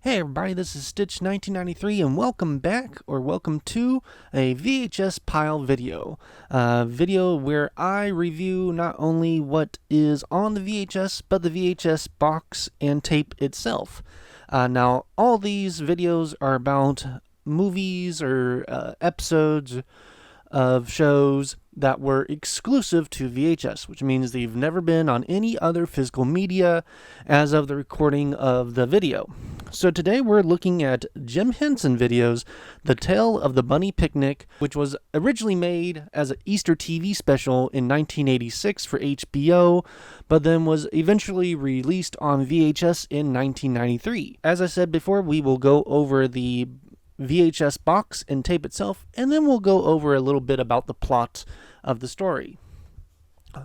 Hey everybody, this is Stitch 1993 and welcome back, or welcome to a VHS pile video. Video where I review not only what is on the VHS, but the VHS box and tape itself. Now, all these videos are about movies or episodes of shows that were exclusive to VHS, which means they've never been on any other physical media as of the recording of the video. So today we're looking at Jim Henson videos, The Tale of the Bunny Picnic, which was originally made as an Easter TV special in 1986 for HBO, but then was eventually released on VHS in 1993. As I said before, we will go over the VHS box and tape itself, and then we'll go over a little bit about the plot of the story.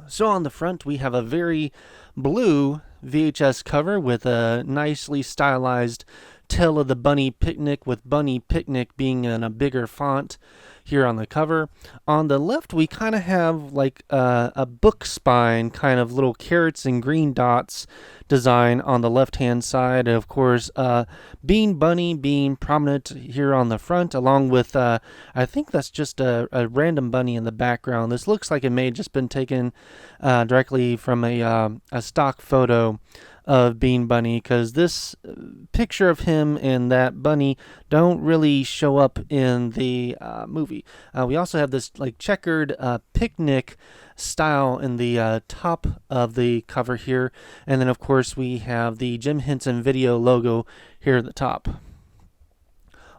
So on the front, we have a very blue VHS cover with a nicely stylized Tale of the Bunny Picnic, with Bunny Picnic being in a bigger font here on the cover. On the left, we kind of have like a book spine, kind of little carrots and green dots design on the left-hand side. And of course, Bean Bunny being prominent here on the front, along with, I think that's just a random bunny in the background. This looks like it may have just been taken directly from a stock photo of Bean Bunny, because this picture of him and that bunny don't really show up in the movie. We also have this like checkered picnic style in the top of the cover here, and then of course we have the Jim Henson video logo here at the top.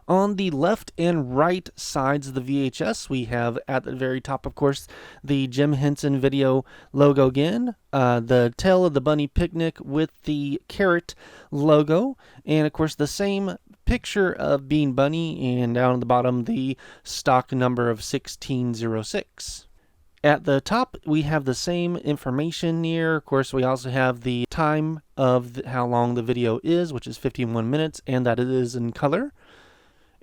On the left and right sides of the VHS, we have at the very top, of course, the Jim Henson video logo again, the Tale of the Bunny Picnic with the carrot logo, and of course the same picture of Bean Bunny, and down at the bottom the stock number of 1606. At the top, we have the same information here. Of course, we also have the time of how long the video is, which is 51 minutes, and that it is in color.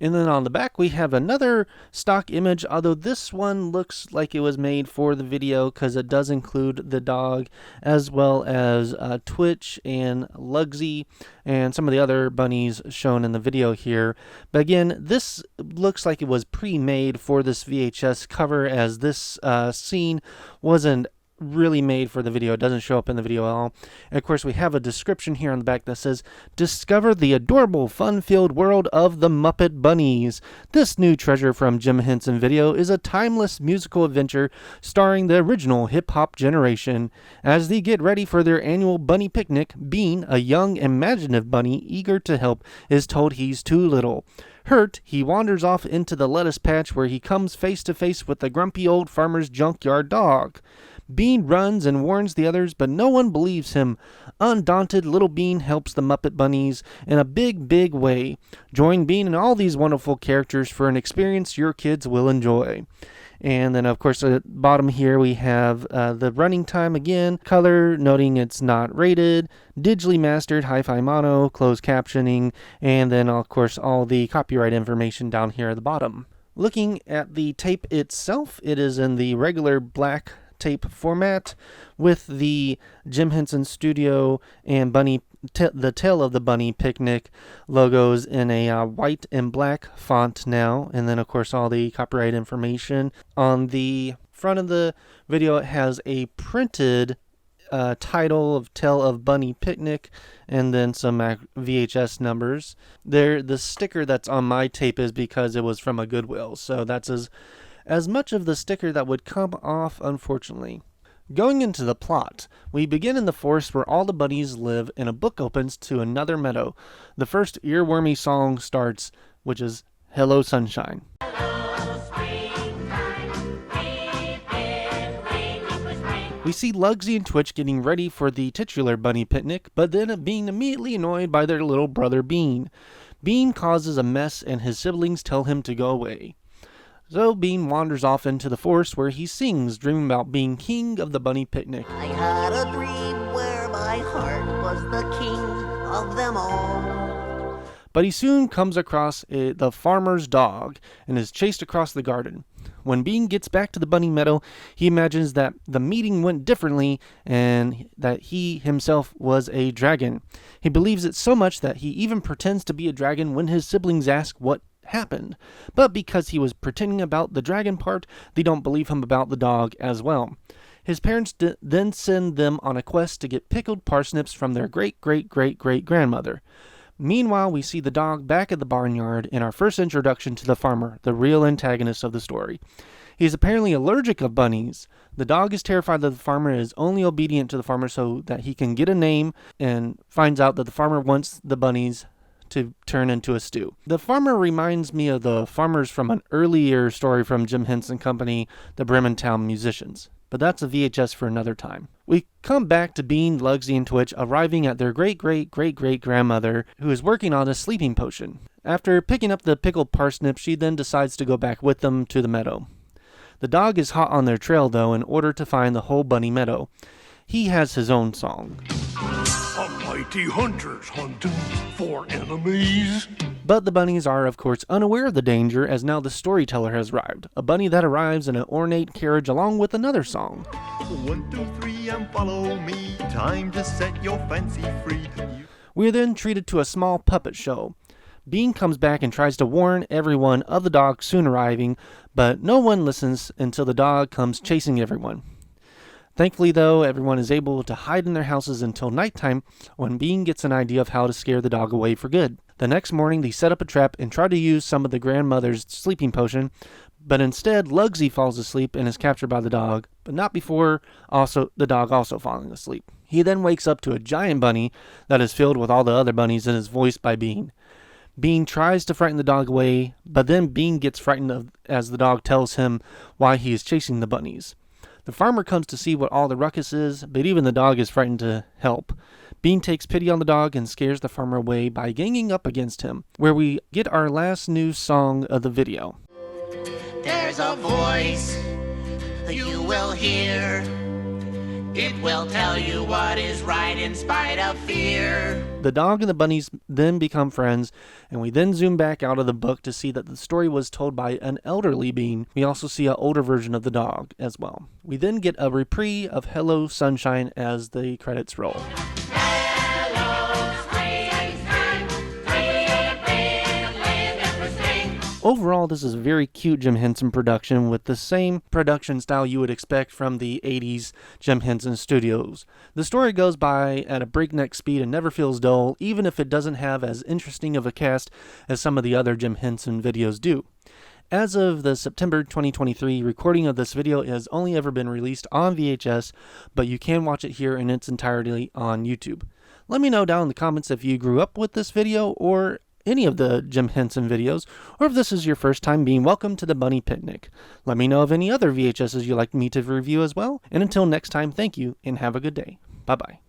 And then on the back, we have another stock image, although this one looks like it was made for the video because it does include the dog, as well as Twitch and Lugsy and some of the other bunnies shown in the video here. But again, this looks like it was pre-made for this VHS cover, as this scene wasn't really made for the video. It doesn't show up in the video at all. And of course, we have a description here on the back that says, "Discover the adorable, fun-filled world of the Muppet Bunnies. This new treasure from Jim Henson Video is a timeless musical adventure starring the original hip-hop generation. As they get ready for their annual bunny picnic, Bean, a young, imaginative bunny eager to help, is told he's too little. Hurt, he wanders off into the lettuce patch where he comes face to face with the grumpy old farmer's junkyard dog. Bean runs and warns the others, but no one believes him. Undaunted, little Bean helps the Muppet Bunnies in a big, big way. Join Bean and all these wonderful characters for an experience your kids will enjoy." And then, of course, at the bottom here, we have the running time again, color, noting it's not rated, digitally mastered, hi-fi mono, closed captioning, and then, of course, all the copyright information down here at the bottom. Looking at the tape itself, it is in the regular black tape format with the Jim Henson Studio and the Tale of the Bunny Picnic logos in a white and black font now, and then of course all the copyright information. On the front of the video, it has a printed title of Tale of Bunny Picnic, and then some VHS numbers. The sticker that's on my tape is because it was from a Goodwill, so that's as much of the sticker that would come off, unfortunately. Going into the plot, we begin in the forest where all the bunnies live, and a book opens to another meadow. The first earwormy song starts, which is Hello Sunshine. We see Lugsy and Twitch getting ready for the titular bunny picnic, but then being immediately annoyed by their little brother Bean. Bean causes a mess, and his siblings tell him to go away. So Bean wanders off into the forest where he sings, dreaming about being king of the bunny picnic. I had a dream where my heart was the king of them all. But he soon comes across the farmer's dog and is chased across the garden. When Bean gets back to the bunny meadow, he imagines that the meeting went differently and that he himself was a dragon. He believes it so much that he even pretends to be a dragon when his siblings ask what happened. But because he was pretending about the dragon part, they don't believe him about the dog as well. His parents then send them on a quest to get pickled parsnips from their great-great-great-great-grandmother. Meanwhile, we see the dog back at the barnyard in our first introduction to the farmer, the real antagonist of the story. He is apparently allergic of bunnies. The dog is terrified that the farmer is only obedient to the farmer so that he can get a name, and finds out that the farmer wants the bunnies to turn into a stew. The farmer reminds me of the farmers from an earlier story from Jim Henson Company, the Brementown Musicians. But that's a VHS for another time. We come back to Bean, Lugsy, and Twitch arriving at their great-great-great-great-grandmother, who is working on a sleeping potion. After picking up the pickled parsnip, she then decides to go back with them to the meadow. The dog is hot on their trail, though, in order to find the whole bunny meadow. He has his own song. Mighty hunters hunting for enemies. But the bunnies are, of course, unaware of the danger, as now the storyteller has arrived. A bunny that arrives in an ornate carriage along with another song. 1, 2, 3 and follow me. Time to set your fancy free. We are then treated to a small puppet show. Bean comes back and tries to warn everyone of the dog soon arriving, but no one listens until the dog comes chasing everyone. Thankfully, though, everyone is able to hide in their houses until nighttime, when Bean gets an idea of how to scare the dog away for good. The next morning, they set up a trap and try to use some of the grandmother's sleeping potion, but instead, Lugsy falls asleep and is captured by the dog, but not before the dog also falling asleep. He then wakes up to a giant bunny that is filled with all the other bunnies and is voiced by Bean. Bean tries to frighten the dog away, but then Bean gets frightened as the dog tells him why he is chasing the bunnies. The farmer comes to see what all the ruckus is, but even the dog is frightened to help. Bean takes pity on the dog and scares the farmer away by ganging up against him, where we get our last new song of the video. There's a voice you will hear. It will tell you what is right in spite of fear. The dog and the bunnies then become friends, and we then zoom back out of the book to see that the story was told by an elderly Bean. We also see an older version of the dog as well. We then get a reprieve of Hello Sunshine as the credits roll. Overall, this is a very cute Jim Henson production with the same production style you would expect from the 80s Jim Henson Studios. The story goes by at a breakneck speed and never feels dull, even if it doesn't have as interesting of a cast as some of the other Jim Henson videos do. As of the September 2023 recording of this video, it has only ever been released on VHS, but you can watch it here in its entirety on YouTube. Let me know down in the comments if you grew up with this video or any of the Jim Henson videos, or if this is your first time being welcome to the Bunny Picnic. Let me know of any other VHSs you'd like me to review as well, and until next time, thank you and have a good day. Bye-bye.